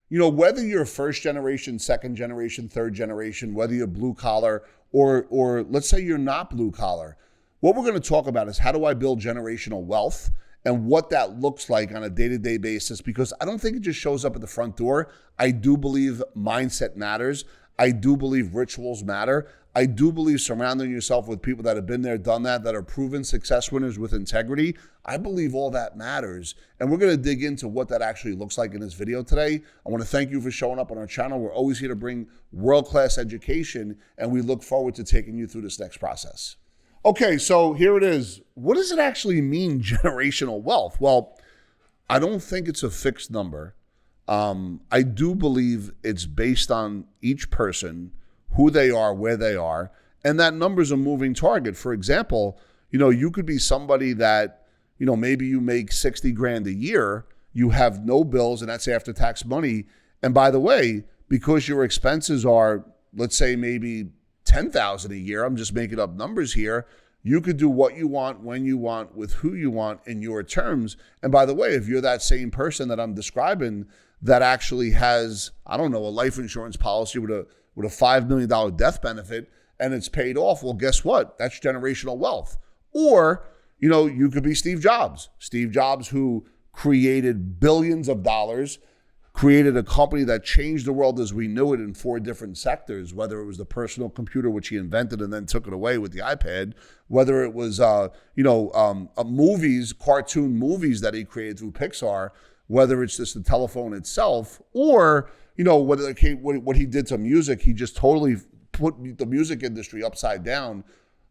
whether you're first generation, second generation, third generation, whether you're blue collar or let's say you're not blue collar, what we're going to talk about is how do I build generational wealth and what that looks like on a day-to-day basis, because I don't think it just shows up at the front door. I do believe mindset matters. I do believe rituals matter. I do believe surrounding yourself with people that have been there, done that are proven success winners with integrity. I believe all that matters. And we're going to dig into what that actually looks like in this video today. I want to thank you for showing up on our channel. We're always here to bring world-class education, and we look forward to taking you through this next process. Okay, so here it is. What does it actually mean, generational wealth? Well, I don't think it's a fixed number. I do believe it's based on each person, who they are, where they are, and that number's a moving target. For example, you could be somebody that, maybe you make 60 grand a year, you have no bills, and that's after tax money. And by the way, because your expenses are, let's say maybe 10,000 a year, I'm just making up numbers here, you could do what you want, when you want, with who you want in your terms. And by the way, if you're that same person that I'm describing that actually has, a life insurance policy with a $5 million death benefit and it's paid off, well, guess what? That's generational wealth. Or, you could be Steve Jobs. Steve Jobs, who created billions of dollars, created a company that changed the world as we knew it in 4 different sectors, whether it was the personal computer, which he invented and then took it away with the iPad, whether it was, movies, cartoon movies that he created through Pixar, whether it's just the telephone itself, or, what he did to music. He just totally put the music industry upside down.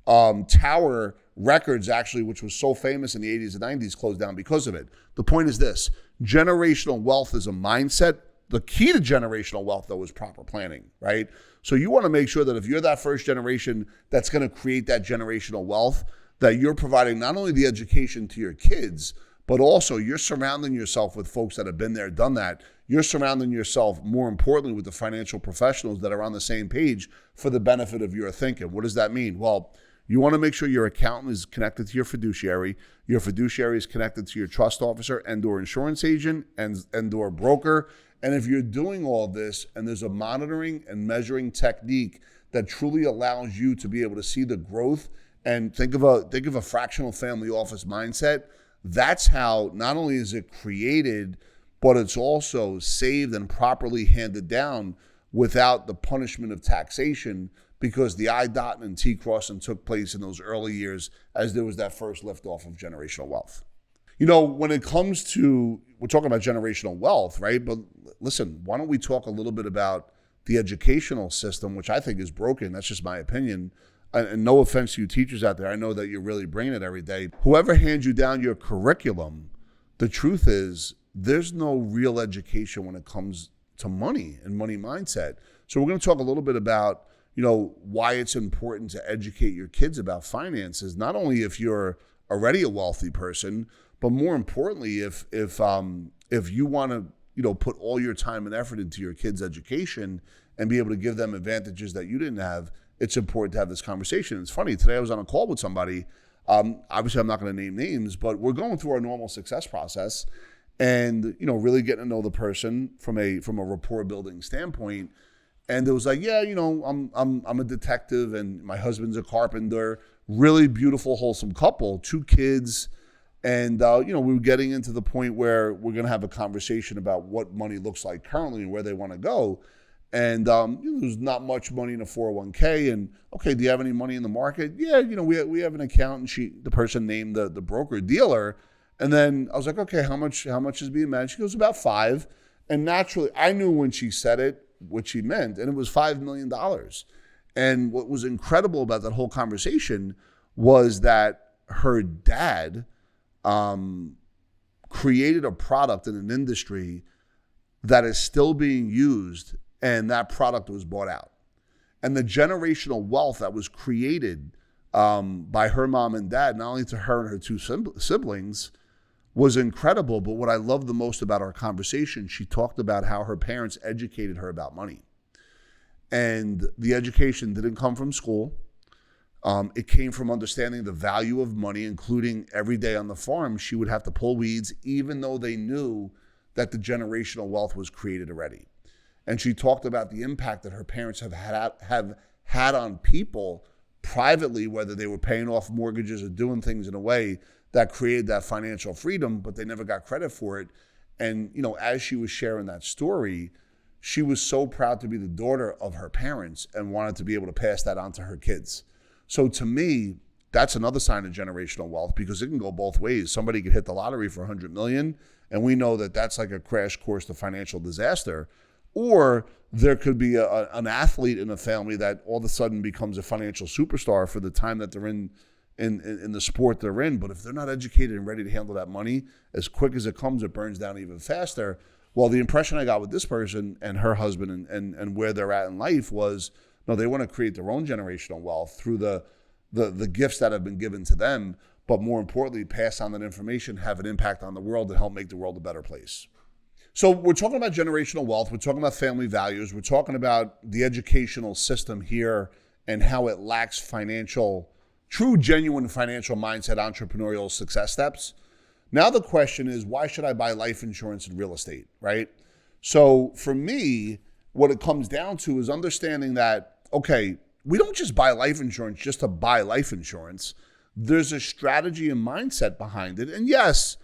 Tower Records, actually, which was so famous in the 80s and 90s, closed down because of it. The point is this: generational wealth is a mindset. The key to generational wealth, though, is proper planning, right? So you want to make sure that if you're that first generation that's going to create that generational wealth, that you're providing not only the education to your kids, but also you're surrounding yourself with folks that have been there, done that. You're surrounding yourself, more importantly, with the financial professionals that are on the same page for the benefit of your thinking. What does that mean? Well, you want to make sure your accountant is connected to your fiduciary is connected to your trust officer and/or insurance agent and/or broker. And if you're doing all this and there's a monitoring and measuring technique that truly allows you to be able to see the growth and think of a fractional family office mindset, that's how not only is it created, but it's also saved and properly handed down without the punishment of taxation, because the I-dotting and T-crossing took place in those early years as there was that first liftoff of generational wealth. When it comes to, we're talking about generational wealth, right? But listen, why don't we talk a little bit about the educational system, which I think is broken. That's just my opinion. And no offense to you teachers out there, I know that you're really bringing it every day. Whoever hands you down your curriculum, the truth is there's no real education when it comes to money and money mindset. So we're going to talk a little bit about, why it's important to educate your kids about finances, not only if you're already a wealthy person, but more importantly, if you want to, put all your time and effort into your kids' education and be able to give them advantages that you didn't have, it's important to have this conversation. It's funny, today I was on a call with somebody. Obviously, I'm not going to name names, but we're going through our normal success process and, really getting to know the person from a rapport building standpoint. And it was like, yeah, I'm a detective and my husband's a carpenter, really beautiful, wholesome couple, 2 kids. And, we were getting into the point where we're going to have a conversation about what money looks like currently and where they want to go. And there's not much money in a 401k. And, okay, do you have any money in the market? Yeah, we have an account. And the person named the broker dealer. And then I was like, okay, how much is being managed? She goes, about 5. And naturally, I knew when she said it, what she meant, and it was $5 million. And what was incredible about that whole conversation was that her dad created a product in an industry that is still being used, and that product was bought out. And the generational wealth that was created by her mom and dad, not only to her and her 2 siblings, was incredible. But what I loved the most about our conversation, she talked about how her parents educated her about money. And the education didn't come from school. It came from understanding the value of money, including every day on the farm, she would have to pull weeds, even though they knew that the generational wealth was created already. And she talked about the impact that her parents have had on people privately, whether they were paying off mortgages or doing things in a way that created that financial freedom, but they never got credit for it. And, you know, as she was sharing that story, she was so proud to be the daughter of her parents and wanted to be able to pass that on to her kids. So to me, that's another sign of generational wealth, because it can go both ways. Somebody could hit the lottery for 100 million, and we know that that's like a crash course to financial disaster. Or there could be an athlete in a family that all of a sudden becomes a financial superstar for the time that they're in the sport they're in. But if they're not educated and ready to handle that money, as quick as it comes, it burns down even faster. Well, the impression I got with this person and her husband and where they're at in life was, no, they want to create their own generational wealth through the gifts that have been given to them, but more importantly, pass on that information, have an impact on the world, and help make the world a better place. So we're talking about generational wealth. We're talking about family values. We're talking about the educational system here and how it lacks true, genuine financial mindset, entrepreneurial success steps. Now the question is, why should I buy life insurance and real estate, right? So for me, what it comes down to is understanding that, okay, we don't just buy life insurance just to buy life insurance. There's a strategy and mindset behind it. And yes,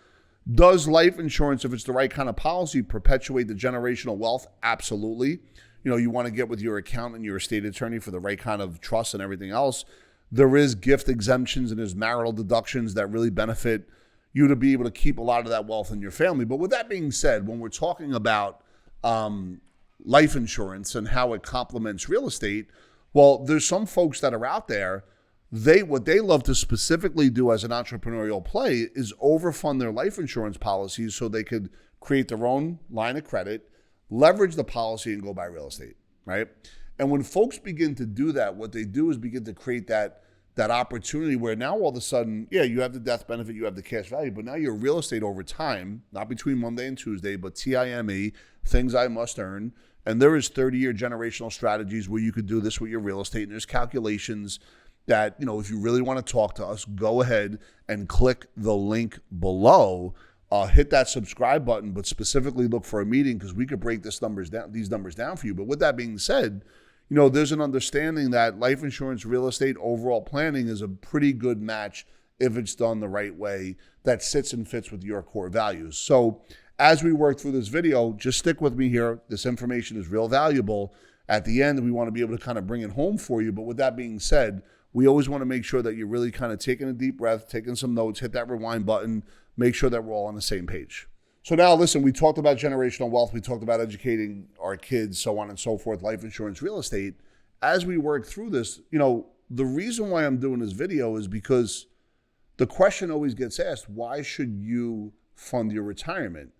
does life insurance, if it's the right kind of policy, perpetuate the generational wealth? Absolutely. You know, you want to get with your accountant, your estate attorney for the right kind of trust and everything else. There is gift exemptions and there's marital deductions that really benefit you to be able to keep a lot of that wealth in your family. But with that being said, when we're talking about life insurance and how it complements real estate, well, there's some folks that are out there, what they love to specifically do as an entrepreneurial play is overfund their life insurance policies so they could create their own line of credit, leverage the policy, and go buy real estate, right? And when folks begin to do that, what they do is begin to create that opportunity where now all of a sudden, yeah, you have the death benefit, you have the cash value, but now your real estate over time, not between Monday and Tuesday, but TIME, things I must earn. And there is 30-year generational strategies where you could do this with your real estate. And there's calculations that, you know, if you really want to talk to us, go ahead and click the link below, hit that subscribe button, but specifically look for a meeting because we could break these numbers down for you. But with that being said, you know, there's an understanding that life insurance, real estate, overall planning is a pretty good match if it's done the right way that sits and fits with your core values. So as we work through this video, just stick with me here. This information is real valuable. At the end, we want to be able to kind of bring it home for you. But with that being said, we always want to make sure that you're really kind of taking a deep breath, taking some notes, hit that rewind button, make sure that we're all on the same page. So now, listen, we talked about generational wealth. We talked about educating our kids, so on and so forth, life insurance, real estate. As we work through this, you know, the reason why I'm doing this video is because the question always gets asked, why should you fund your retirement?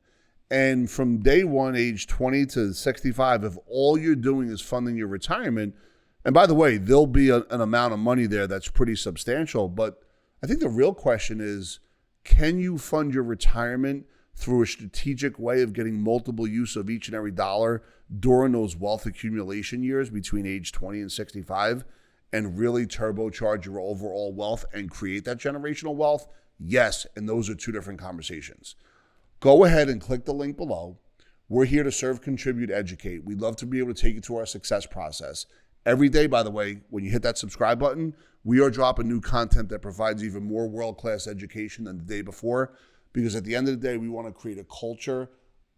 And from day one, age 20 to 65, if all you're doing is funding your retirement, and by the way, there'll be an amount of money there that's pretty substantial, but I think the real question is, can you fund your retirement through a strategic way of getting multiple use of each and every dollar during those wealth accumulation years between age 20 and 65 and really turbocharge your overall wealth and create that generational wealth? Yes, and those are two different conversations. Go ahead and click the link below. We're here to serve, contribute, educate. We'd love to be able to take you through our success process. Every day, by the way, when you hit that subscribe button, we are dropping new content that provides even more world-class education than the day before, because at the end of the day, we want to create a culture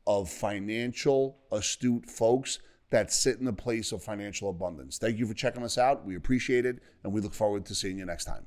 of financial astute folks that sit in the place of financial abundance. Thank you for checking us out. We appreciate it, and we look forward to seeing you next time.